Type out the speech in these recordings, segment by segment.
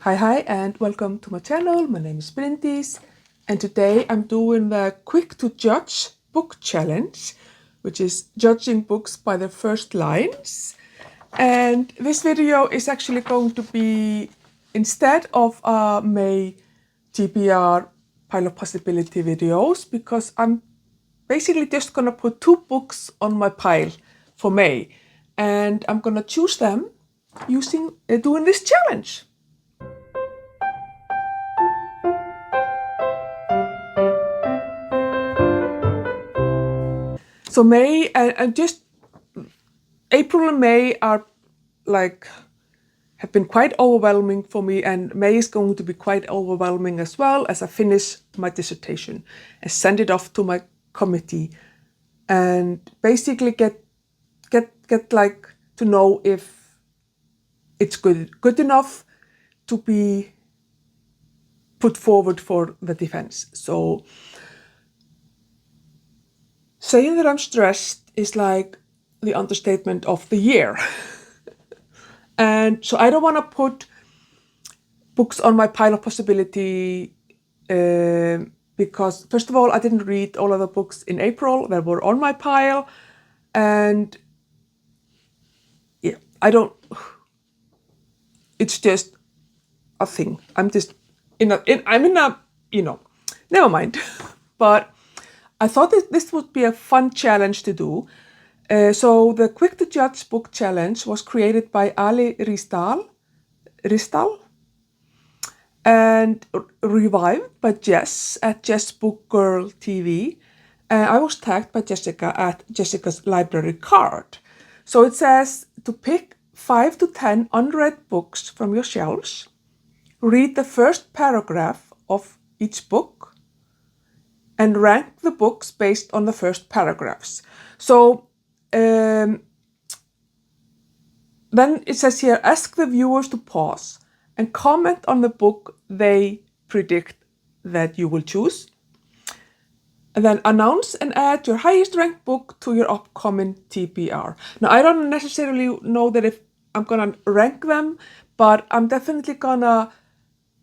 Hi and welcome to my channel. My name is Bryndís and today I'm doing the quick to judge book challenge, which is judging books by their first lines. And this video is actually going to be, instead of a May TBR pile of possibility videos, because I'm basically just gonna put 2 books on my pile for May and I'm gonna choose them using doing this challenge. So May and just April and May are have been quite overwhelming for me, and May is going to be quite overwhelming as well as I finish my dissertation and send it off to my committee and basically get like to know if it's good enough to be put forward for the defense. So saying that I'm stressed is like the understatement of the year. And so I don't want to put books on my pile of possibility because, first of all, I didn't read all of the books in April that were on my pile. And yeah, it's just a thing. I'm in a, never mind. But I thought that this would be a fun challenge to do. So the Quick to Judge book challenge was created by Ali Risdal and revived by Jess at Jess Book Girl TV. I was tagged by Jessica at Jessica's library card. So it says to pick 5 to 10 unread books from your shelves, read the first paragraph of each book, and rank the books based on the first paragraphs. So then it says here, ask the viewers to pause and comment on the book they predict that you will choose. And then announce and add your highest ranked book to your upcoming TBR. Now, I don't necessarily know that if I'm gonna rank them, but I'm definitely gonna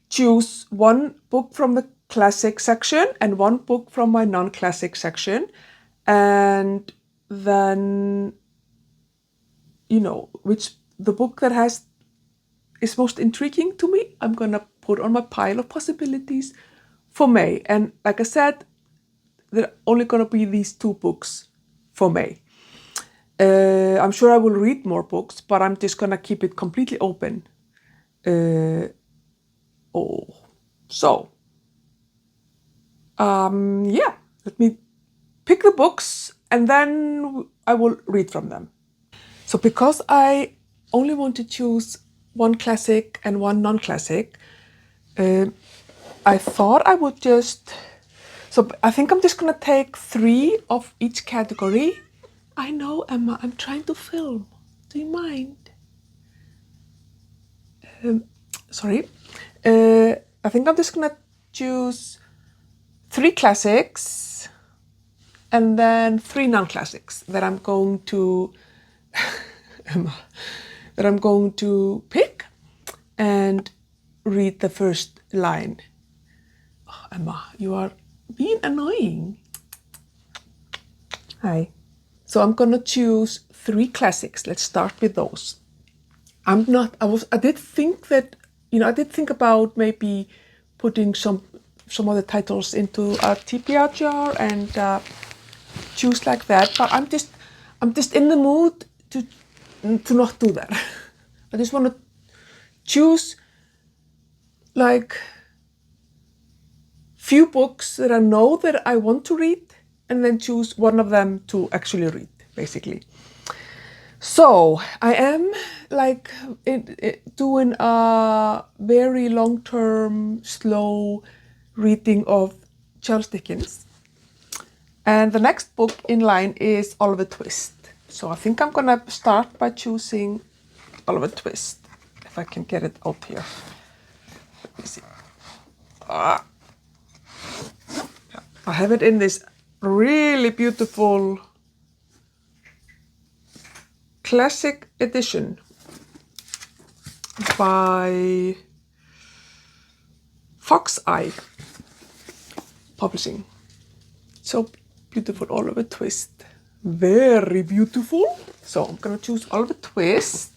choose one book from the classic section and one book from my non-classic section. And then, which the book that is most intriguing to me, I'm gonna put on my pile of possibilities for May. And like I said, there are only gonna be these 2 books for May. I'm sure I will read more books, but I'm just gonna keep it completely open. Yeah, let me pick the books and then I will read from them. So because I only want to choose one classic and one non-classic, I thought I would so I think I'm just gonna take 3 of each category. I know, Emma, I'm trying to film. Do you mind? Sorry. I think I'm just gonna choose 3 classics and then 3 non-classics that I'm going to pick and read the first line. Oh, Emma, you are being annoying. Hi. So I'm gonna choose 3 classics. Let's start with those. I did think about maybe putting some of the titles into a TBR jar and choose like that, but I'm just in the mood to not do that. I just want to choose like few books that I know that I want to read and then choose one of them to actually read, basically. So I am like doing a very long-term, slow reading of Charles Dickens. And the next book in line is Oliver Twist. So I think I'm gonna start by choosing Oliver Twist, if I can get it out here. Let me see. I have it in this really beautiful classic edition by Fox Eye Publishing. So beautiful, Oliver Twist. Very beautiful. So I'm gonna choose Oliver Twist.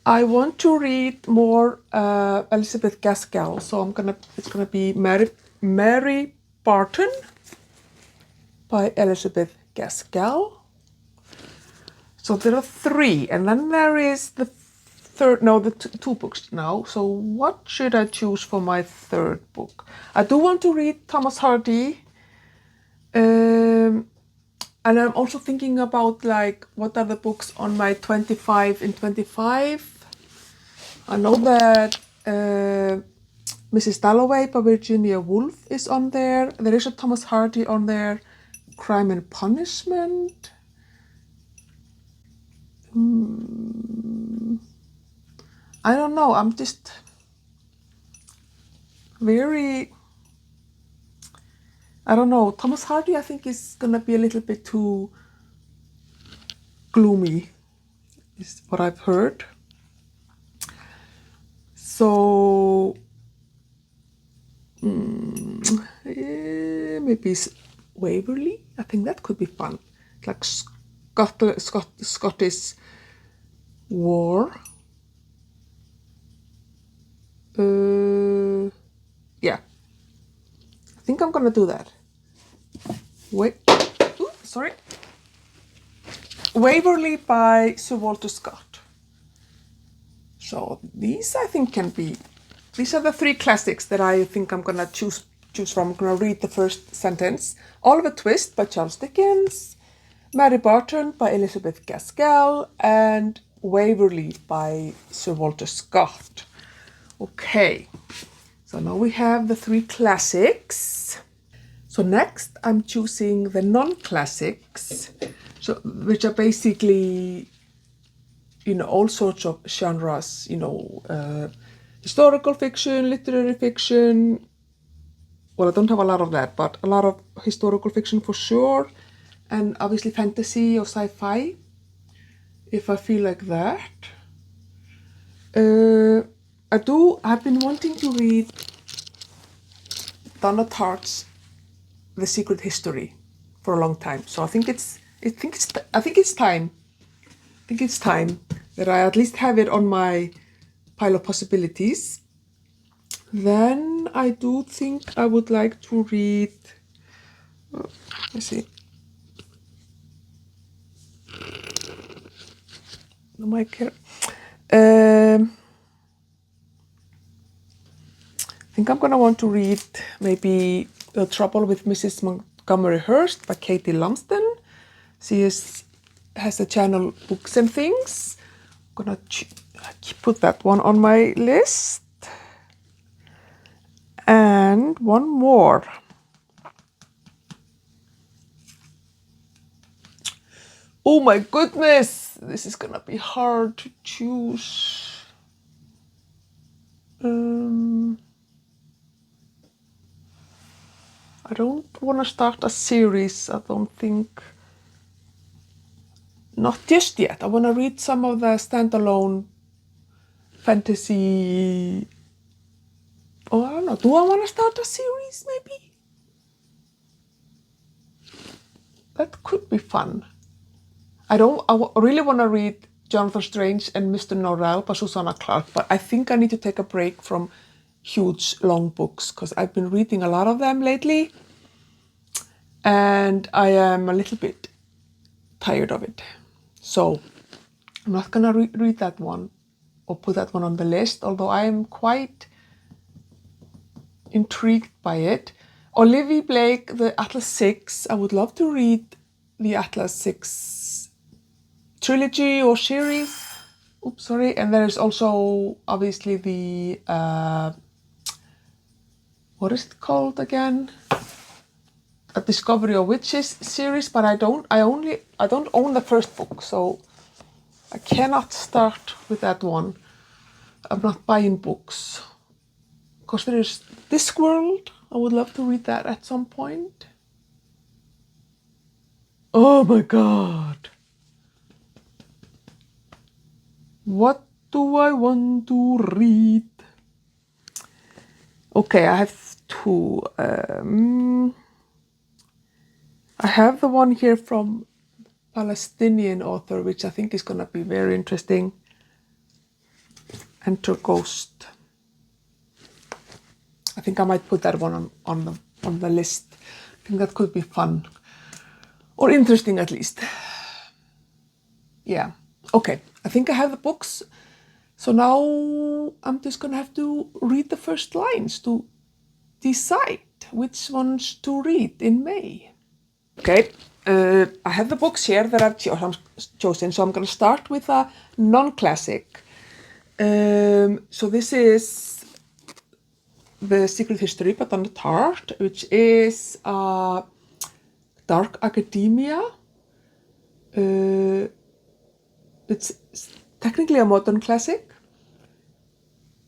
I want to read more Elizabeth Gaskell, so it's gonna be Mary Barton by Elizabeth Gaskell. So there are 3, and then there is the third, no, the 2 books now. So what should I choose for my 3rd book? I do want to read Thomas Hardy. And I'm also thinking about like what are the books on my 25 in 25. I know that Mrs. Dalloway by Virginia Woolf is on there. There is a Thomas Hardy on there. Crime and Punishment. I don't know. I'm just very... I don't know. Thomas Hardy, I think, is gonna be a little bit too gloomy, is what I've heard. So maybe Waverley. I think that could be fun, like Scottish War. Yeah, I think I'm gonna do that. Wait, sorry. Waverley by Sir Walter Scott. So these I think can be. These are the 3 classics that I think I'm gonna choose from. I'm gonna read the first sentence. Oliver Twist by Charles Dickens, Mary Barton by Elizabeth Gaskell, and Waverley by Sir Walter Scott. Okay, so now we have the 3 classics. So next I'm choosing the non-classics, so which are basically, you know, all sorts of genres, you know, historical fiction, literary fiction. Well, I don't have a lot of that, but a lot of historical fiction for sure, and obviously fantasy or sci-fi, if I feel like that. I've been wanting to read Donna Tartt's The Secret History for a long time, so I think it's time that I at least have it on my pile of possibilities. Then I do think I would like to read, let's see, the mic here. I think I'm gonna want to read maybe The Trouble with Mrs. Montgomery Hearst by Katie Lumsden. She has the channel Books and Things. I'm gonna put that one on my list. And one more. Oh my goodness, this is gonna be hard to choose. I don't want to start a series, I don't think. Not just yet. I want to read some of the standalone fantasy. Oh, I don't know. Do I want to start a series, maybe? That could be fun. I really want to read Jonathan Strange and Mr. Norrell by Susanna Clarke, but I think I need to take a break from huge, long books, because I've been reading a lot of them lately, and I am a little bit tired of it. So I'm not gonna read that one or put that one on the list, although I am quite intrigued by it. Olivia Blake, the Atlas 6. I would love to read the Atlas 6 trilogy or series. Oops, sorry. And there's also obviously the what is it called again? A Discovery of Witches series, but I don't own the first book, so I cannot start with that one. I'm not buying books. Because there is Discworld. I would love to read that at some point. Oh my god. What do I want to read? Okay, I have two. I have the one here from Palestinian author, which I think is going to be very interesting. Enter Ghost. I think I might put that one on the list. I think that could be fun. Or interesting at least. Yeah. Okay. I think I have the books. So now I'm just going to have to read the first lines to decide which ones to read in May. Okay. I have the books here that I've chosen. So I'm going to start with a non-classic. So this is The Secret History by Donna Tartt, which is a dark academia. It's technically a modern classic.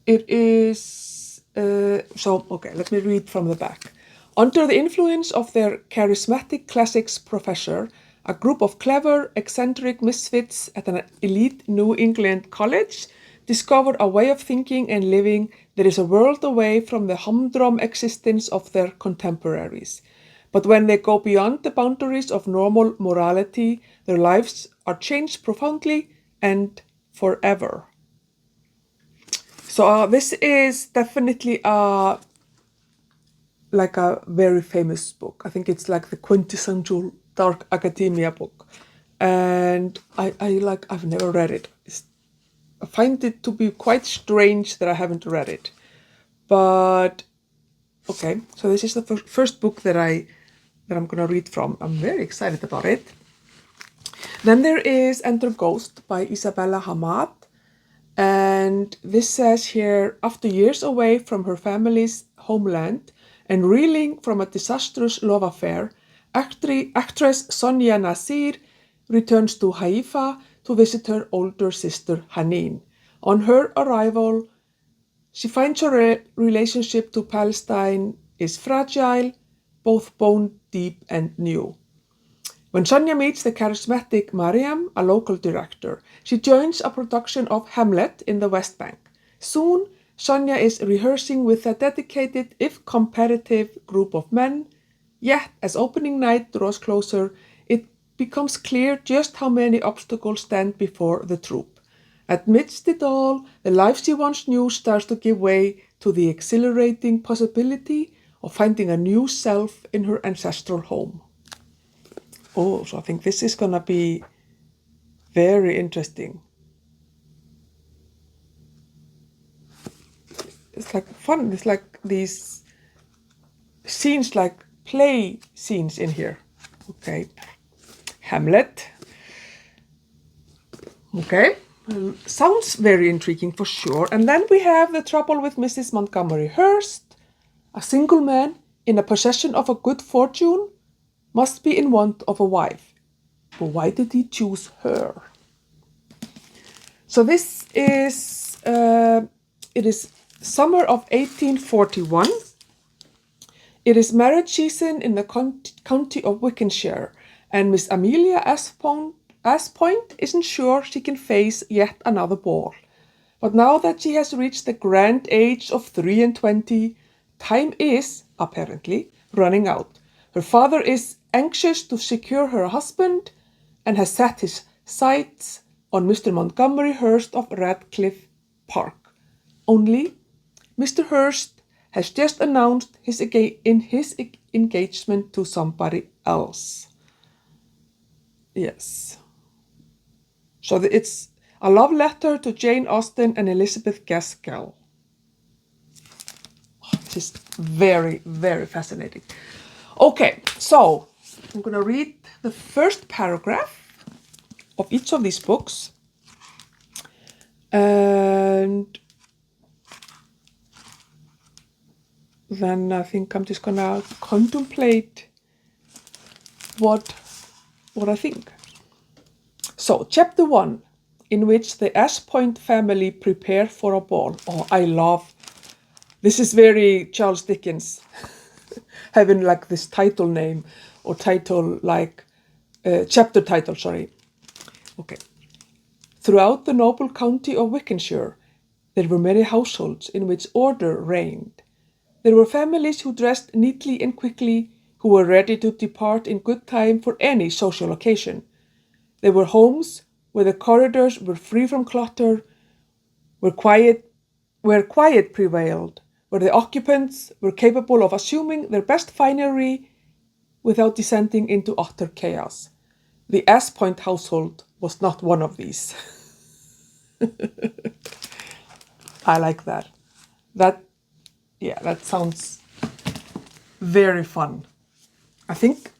It is, okay, let me read from the back. Under the influence of their charismatic classics professor, a group of clever, eccentric misfits at an elite New England college discover a way of thinking and living that is a world away from the humdrum existence of their contemporaries. But when they go beyond the boundaries of normal morality, their lives are changed profoundly and forever. So this is definitely like a very famous book. I think it's like the quintessential dark academia book. And I've never read it. I find it to be quite strange that I haven't read it. But okay, so this is the first book that I'm gonna read from. I'm very excited about it. Then there is Enter Ghost by Isabella Hamad. And this says here, after years away from her family's homeland and reeling from a disastrous love affair, actress Sonia Nasir returns to Haifa to visit her older sister Hanin. On her arrival, she finds her relationship to Palestine is fragile, both bone deep and new. When Sonia meets the charismatic Mariam, a local director, she joins a production of Hamlet in the West Bank. Soon, Sonia is rehearsing with a dedicated, if competitive, group of men. Yet, as opening night draws closer, it becomes clear just how many obstacles stand before the troupe. Amidst it all, the life she once knew starts to give way to the exhilarating possibility of finding a new self in her ancestral home. Oh, so I think this is gonna be very interesting. It's like fun. It's like these scenes, like play scenes in here. Okay. Hamlet. Okay. Sounds very intriguing for sure. And then we have The Trouble with Mrs. Montgomery Hearst. A single man in a possession of a good fortune must be in want of a wife. But why did he choose her? So this is, it is summer of 1841. It is marriage season in the county of Wickhamshire, and Miss Amelia Aspoint isn't sure she can face yet another ball. But now that she has reached the grand age of 23, time is, apparently, running out. Her father is anxious to secure her husband and has set his sights on Mr. Montgomery Hearst of Radcliffe Park. Only, Mr. Hearst has just announced his engagement to somebody else. Yes. So it's a love letter to Jane Austen and Elizabeth Gaskell. This is very, very fascinating. Okay, so I'm going to read the first paragraph of each of these books. And then I think I'm just going to contemplate what I think. So, chapter 1, in which the Aspoint family prepare for a ball. Oh, I love. This is very Charles Dickens, having like this title name or title like chapter title, sorry. Okay. Throughout the noble county of Wickhamshire, there were many households in which order reigned. There were families who dressed neatly and quickly, who were ready to depart in good time for any social occasion. There were homes where the corridors were free from clutter, where quiet prevailed, where the occupants were capable of assuming their best finery without descending into utter chaos. The S Point household was not one of these. I like that. That sounds very fun. I think,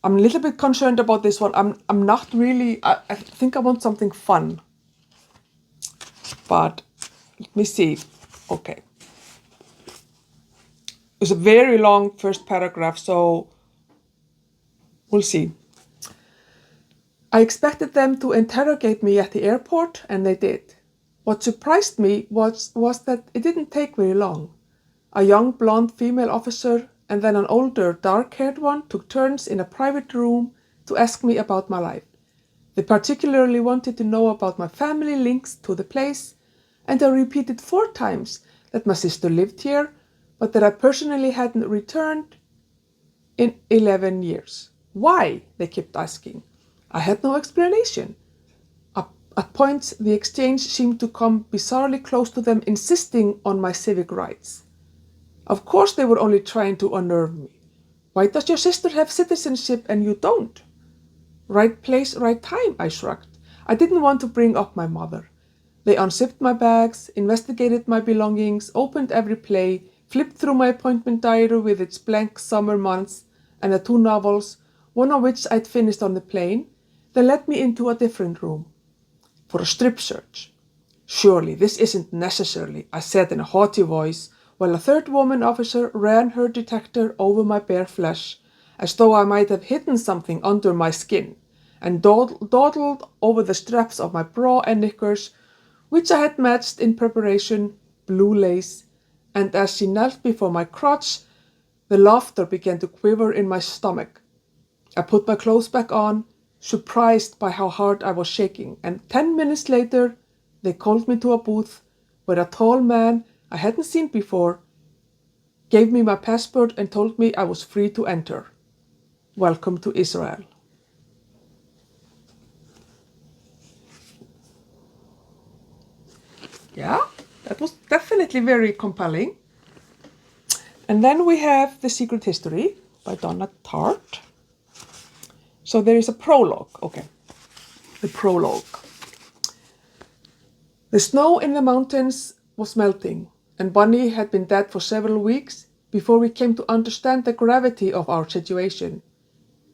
I'm a little bit concerned about this one. I'm not really, I think I want something fun. But let me see. Okay. It's a very long first paragraph, so we'll see. I expected them to interrogate me at the airport, and they did. What surprised me was that it didn't take very long. A young blonde female officer and then an older dark-haired one took turns in a private room to ask me about my life. They particularly wanted to know about my family links to the place, and I repeated 4 times that my sister lived here, but that I personally hadn't returned in 11 years. Why? They kept asking. I had no explanation. At points, the exchange seemed to come bizarrely close to them insisting on my civic rights. Of course they were only trying to unnerve me. Why does your sister have citizenship and you don't? Right place, right time, I shrugged. I didn't want to bring up my mother. They unzipped my bags, investigated my belongings, opened every play, flipped through my appointment diary with its blank summer months and the 2 novels, one of which I'd finished on the plane. They led me into a different room for a strip search. Surely this isn't necessary, I said in a haughty voice, while a third woman officer ran her detector over my bare flesh, as though I might have hidden something under my skin, and dawdled over the straps of my bra and knickers, which I had matched in preparation, blue lace, and as she knelt before my crotch, the laughter began to quiver in my stomach. I put my clothes back on, surprised by how hard I was shaking, and 10 minutes later, they called me to a booth where a tall man I hadn't seen before gave me my passport and told me I was free to enter. Welcome to Israel. Yeah, that was definitely very compelling. And then we have The Secret History by Donna Tartt. So there is a prologue. Okay, the prologue. The snow in the mountains was melting, and Bunny had been dead for several weeks before we came to understand the gravity of our situation.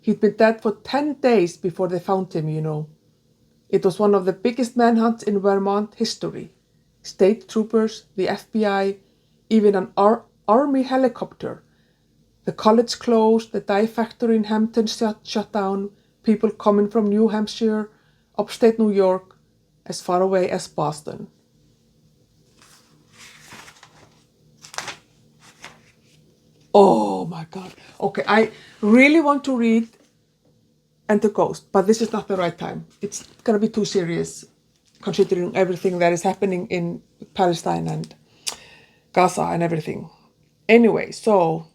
He'd been dead for 10 days before they found him, you know. It was one of the biggest manhunts in Vermont history. State troopers, the FBI, even an army helicopter. The college closed, the dye factory in Hampton shut down, people coming from New Hampshire, upstate New York, as far away as Boston. Oh my God. Okay, I really want to read And the Ghost, but this is not the right time. It's gonna be too serious, considering everything that is happening in Palestine and Gaza and everything. Anyway, so,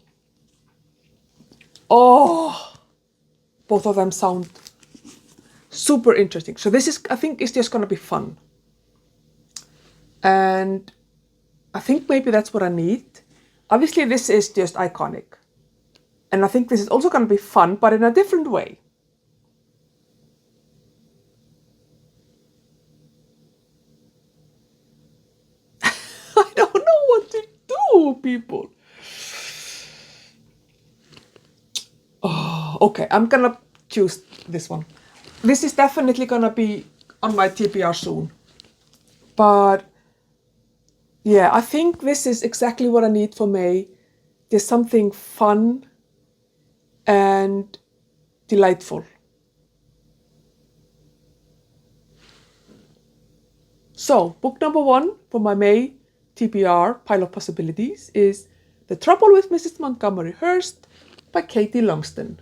both of them sound super interesting. So this is, I think it's just gonna be fun. And I think maybe that's what I need. Obviously this is just iconic. And I think this is also gonna be fun, but in a different way. I don't know what to do, people. Oh, okay, I'm gonna choose this one. This is definitely gonna be on my TBR soon. But yeah, I think this is exactly what I need for May. There's something fun and delightful. So, book number 1 for my May TBR Pile of Possibilities is The Trouble with Mrs. Montgomery Hearst by Katie Lumsden.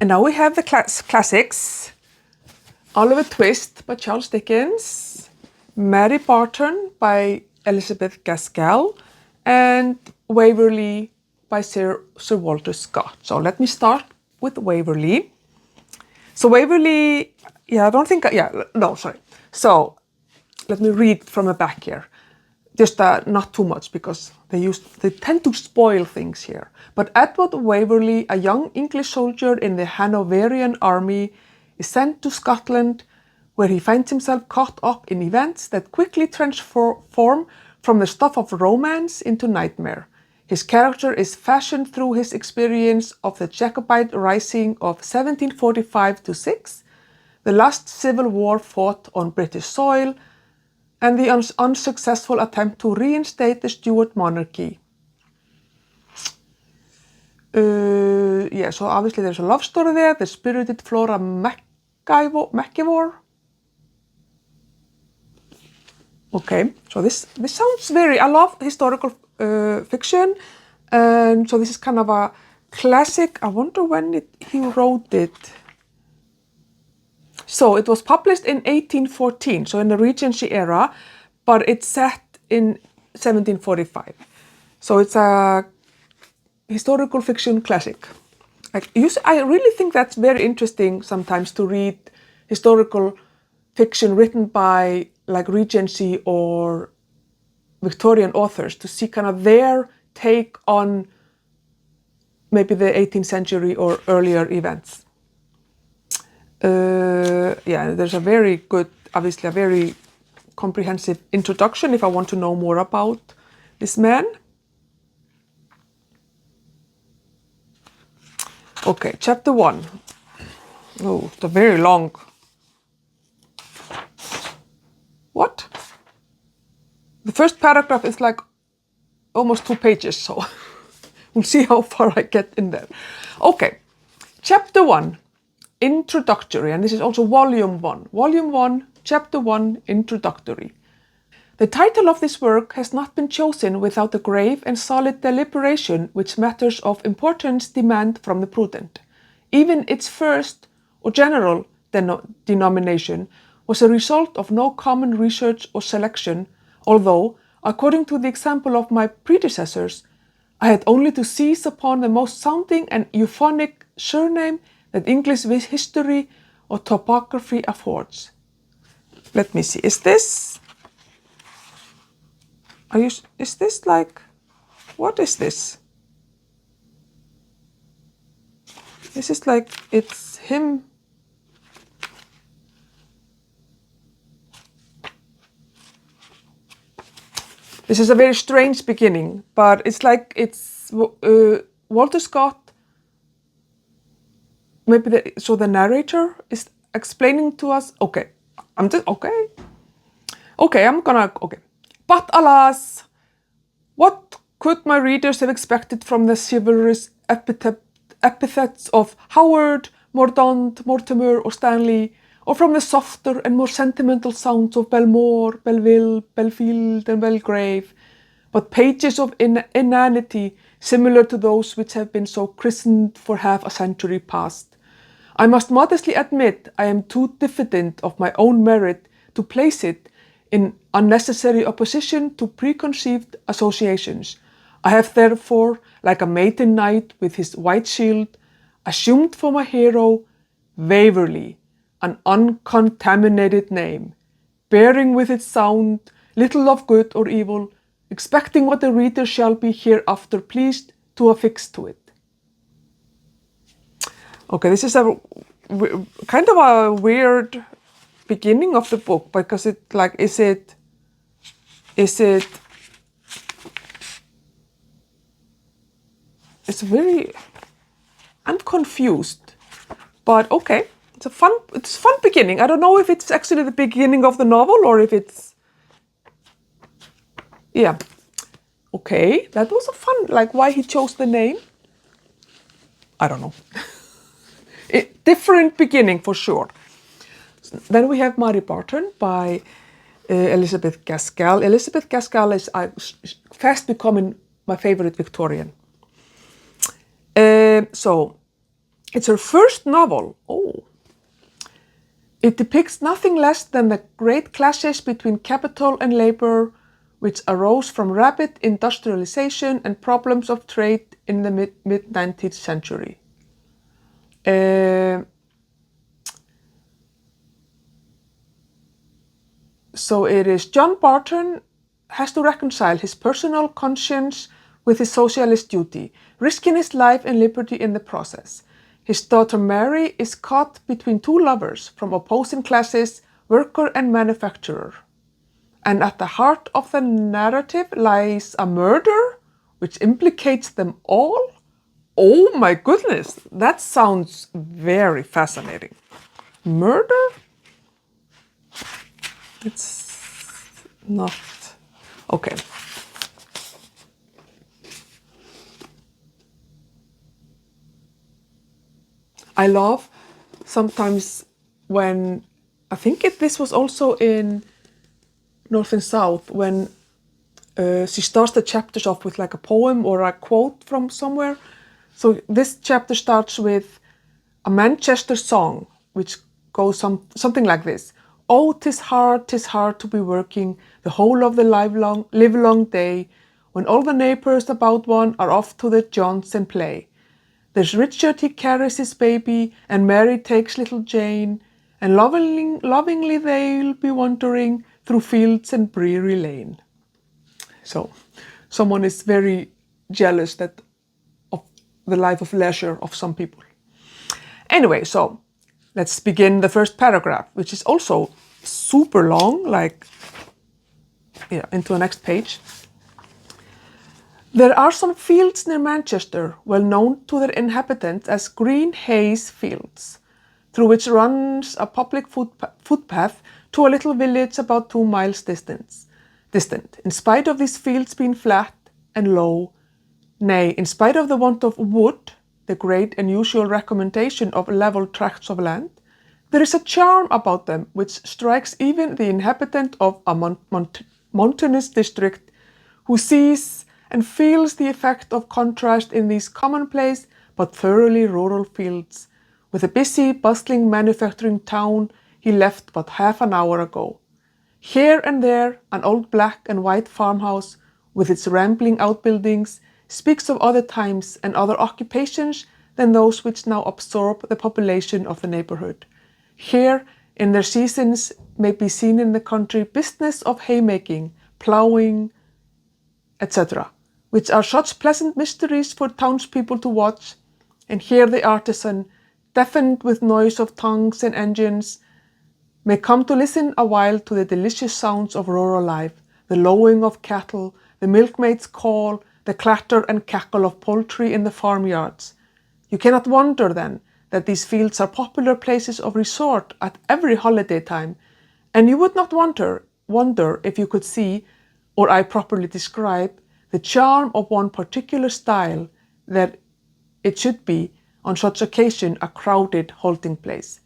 And now we have the classics. Oliver Twist by Charles Dickens, Mary Barton by Elizabeth Gaskell, and Waverley by Sir Walter Scott. So let me start with Waverley. So Waverley, So let me read from the back here. Just not too much because they tend to spoil things here. But Edward Waverley, a young English soldier in the Hanoverian army, is sent to Scotland, where he finds himself caught up in events that quickly transform from the stuff of romance into nightmare. His character is fashioned through his experience of the Jacobite Rising of 1745-6, the last civil war fought on British soil, and the unsuccessful attempt to reinstate the Stuart monarchy. So obviously there's a love story there, the spirited Flora McIvor. Okay, so this sounds I love historical fiction, and so this is kind of a classic. I wonder when he wrote it. So it was published in 1814, so in the Regency era, but it's set in 1745. So it's a historical fiction classic. I really think that's very interesting sometimes to read historical fiction written by like Regency or Victorian authors, to see kind of their take on maybe the 18th century or earlier events. There's a very good, obviously a very comprehensive introduction if I want to know more about this man. Okay, chapter 1. Oh, it's a very long. What? The first paragraph is like almost 2 pages, so we'll see how far I get in there. Okay, chapter 1. Introductory, and this is also volume 1. Volume 1, chapter 1, introductory. The title of this work has not been chosen without the grave and solid deliberation which matters of importance demand from the prudent. Even its first or general denomination was a result of no common research or selection, although, according to the example of my predecessors, I had only to seize upon the most sounding and euphonic surname that English history or topography affords. Let me see. Is this like, what is this? This is like, it's him. This is a very strange beginning, but it's like it's Walter Scott. Maybe the narrator is explaining to us. Okay, But alas, what could my readers have expected from the chivalrous epithets of Howard, Mordaunt, Mortimer, or Stanley, or from the softer and more sentimental sounds of Belmore, Belleville, Belfield, and Belgrave, but pages of inanity similar to those which have been so christened for half a century past. I must modestly admit I am too diffident of my own merit to place it in unnecessary opposition to preconceived associations. I have therefore, like a maiden knight with his white shield, assumed for my hero Waverley, an uncontaminated name, bearing with its sound little of good or evil, expecting what the reader shall be hereafter pleased to affix to it. Okay, this is a kind of a weird beginning of the book, because it like, is it, it's very, I'm confused, but okay, it's a fun beginning. I don't know if it's actually the beginning of the novel or if it's, yeah. Okay, that was a fun, like why he chose the name, I don't know. Different beginning for sure. Then we have Mary Barton by Elizabeth Gaskell. Elizabeth Gaskell is fast becoming my favorite Victorian. So it's her first novel. Oh. It depicts nothing less than the great clashes between capital and labor, which arose from rapid industrialization and problems of trade in the mid-19th century. So it is John Barton has to reconcile his personal conscience with his socialist duty, risking his life and liberty in the process. His daughter Mary is caught between two lovers from opposing classes, worker and manufacturer. And at the heart of the narrative lies a murder which implicates them all. Oh my goodness, that sounds very fascinating. Murder? It's not... Okay. I love sometimes when, I think this was also in North and South, when she starts the chapters off with like a poem or a quote from somewhere. So this chapter starts with a Manchester song, which goes something like this. Oh, 'tis hard to be working the whole of the livelong day, when all the neighbours about one are off to the jaunts and play. There's Richard, he carries his baby, and Mary takes little Jane, and lovingly they'll be wandering through fields and Breary Lane. So, someone is very jealous of the life of leisure of some people. Anyway, so let's begin the first paragraph, which is also super long, like, yeah, into the next page. There are some fields near Manchester, well known to their inhabitants as Green Hayes Fields, through which runs a public footpath to a little village about 2 miles distant. In spite of these fields being flat and low, nay, in spite of the want of wood, the great and usual recommendation of level tracts of land, there is a charm about them which strikes even the inhabitant of a mountainous district, who sees and feels the effect of contrast in these commonplace but thoroughly rural fields, with a busy, bustling manufacturing town he left but half an hour ago. Here and there, an old black and white farmhouse, with its rambling outbuildings, speaks of other times and other occupations than those which now absorb the population of the neighbourhood. Here, in their seasons, may be seen in the country business of haymaking, ploughing, etc., which are such pleasant mysteries for townspeople to watch, and here the artisan, deafened with noise of tongues and engines, may come to listen a while to the delicious sounds of rural life, the lowing of cattle, the milkmaid's call, the clatter and cackle of poultry in the farmyards. You cannot wonder, then, that these fields are popular places of resort at every holiday time, and you would not wonder if you could see, or I properly describe, the charm of one particular style, that it should be, on such occasion, a crowded halting place.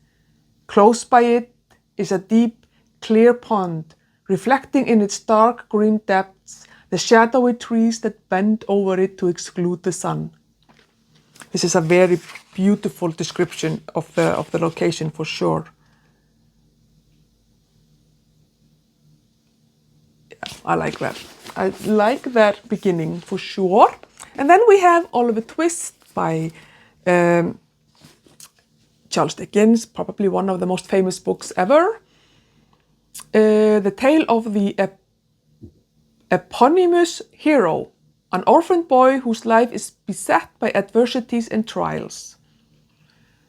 Close by it is a deep, clear pond, reflecting in its dark green depths the shadowy trees that bend over it to exclude the sun. This is a very beautiful description of the location for sure. Yeah, I like that. I like that beginning for sure. And then we have Oliver Twist by Charles Dickens, probably one of the most famous books ever. The tale of the eponymous hero, an orphaned boy whose life is beset by adversities and trials.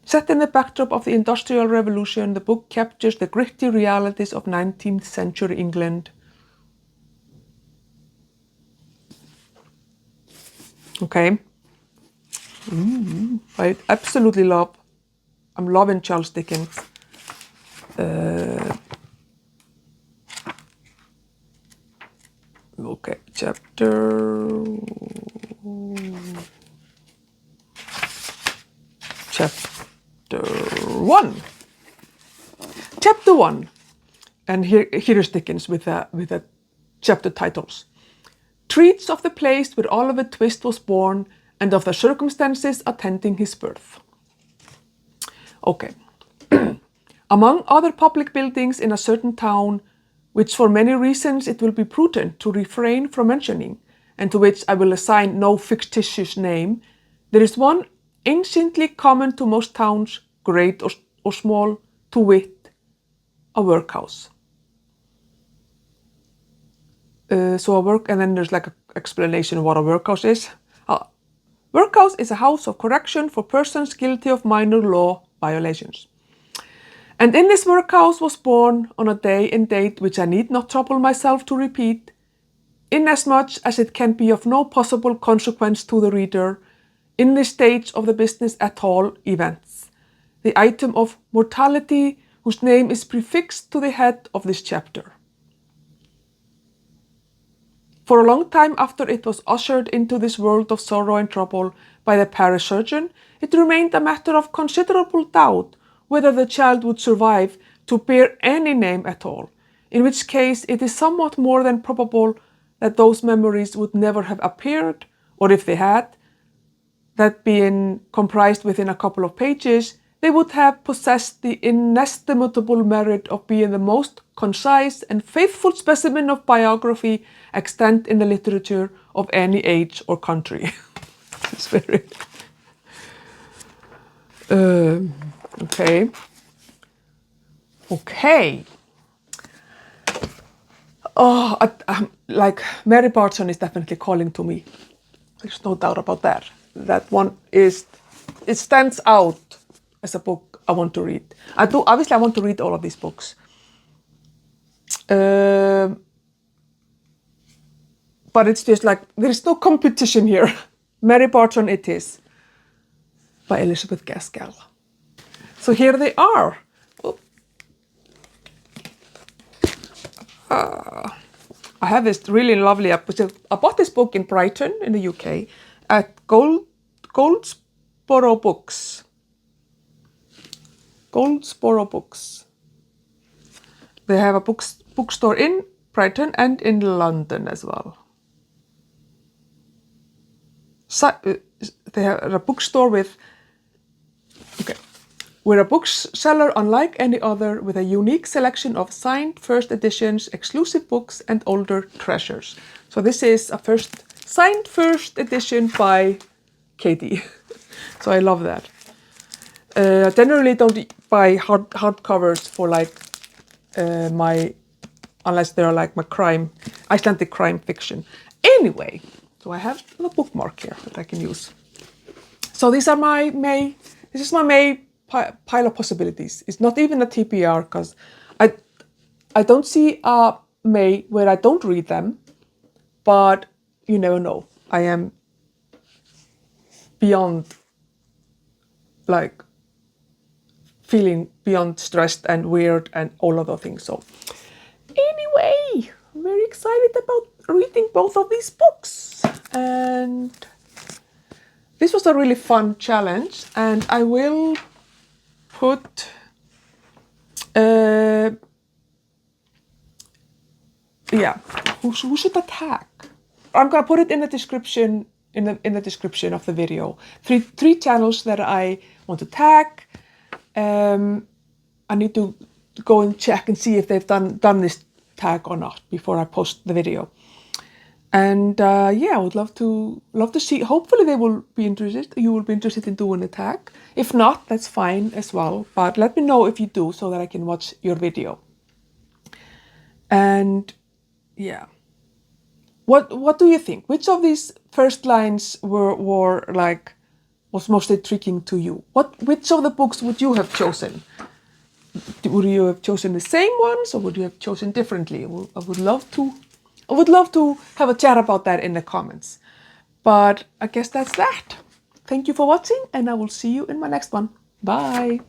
Set in the backdrop of the Industrial Revolution, the book captures the gritty realities of 19th century England. Okay. I absolutely I'm loving Charles Dickens. Okay, chapter 1. Chapter 1. And here is Dickens with the chapter titles. Treats of the place where Oliver Twist was born and of the circumstances attending his birth. Okay. Among other public buildings in a certain town, which for many reasons it will be prudent to refrain from mentioning, and to which I will assign no fictitious name, there is one anciently common to most towns, great or small, to wit, a workhouse. And then there's like an explanation of what a workhouse is. Workhouse is a house of correction for persons guilty of minor law violations. And in this workhouse was born on a day and date which I need not trouble myself to repeat, inasmuch as it can be of no possible consequence to the reader, in this stage of the business at all events, the item of mortality whose name is prefixed to the head of this chapter. For a long time after it was ushered into this world of sorrow and trouble by the parish surgeon, it remained a matter of considerable doubt whether the child would survive to bear any name at all, in which case it is somewhat more than probable that those memories would never have appeared, or if they had, that being comprised within a couple of pages, they would have possessed the inestimable merit of being the most concise and faithful specimen of biography extant in the literature of any age or country. It's very... Okay. Oh, like Mary Barton is definitely calling to me. There's no doubt about that. That one is, it stands out as a book I want to read. Obviously I want to read all of these books. But it's just like, there is no competition here. Mary Barton it is, by Elizabeth Gaskell. So here they are. I have this really lovely, I bought this book in Brighton in the UK at Goldsboro Books. Goldsboro Books. They have a bookstore in Brighton and in London as well. So, they have a bookstore with, we're a bookseller unlike any other, with a unique selection of signed first editions, exclusive books, and older treasures. So this is a signed first edition by Katie. So I love that. I generally don't buy hardcovers for like unless they're like my Icelandic crime fiction. Anyway, so I have a bookmark here that I can use. So these are this is my May pile of possibilities. It's not even a TBR because I don't see a May where I don't read them, but you never know. I am beyond, like, feeling beyond stressed and weird and all other things. So anyway, I'm very excited about reading both of these books, and this was a really fun challenge, and I will put who should I tag? I'm gonna put it in the description in the description of the video. Three channels that I want to tag. I need to go and check and see if they've done this tag or not before I post the video. And yeah, I would love to see. Hopefully they will be interested. You will be interested in doing a tag. If not, that's fine as well. But let me know if you do, so that I can watch your video. And yeah, what do you think? Which of these first lines was most intriguing to you? Which of the books would you have chosen? Would you have chosen the same ones, or would you have chosen differently? I would love to have a chat about that in the comments. But I guess that's that. Thank you for watching, and I will see you in my next one. Bye.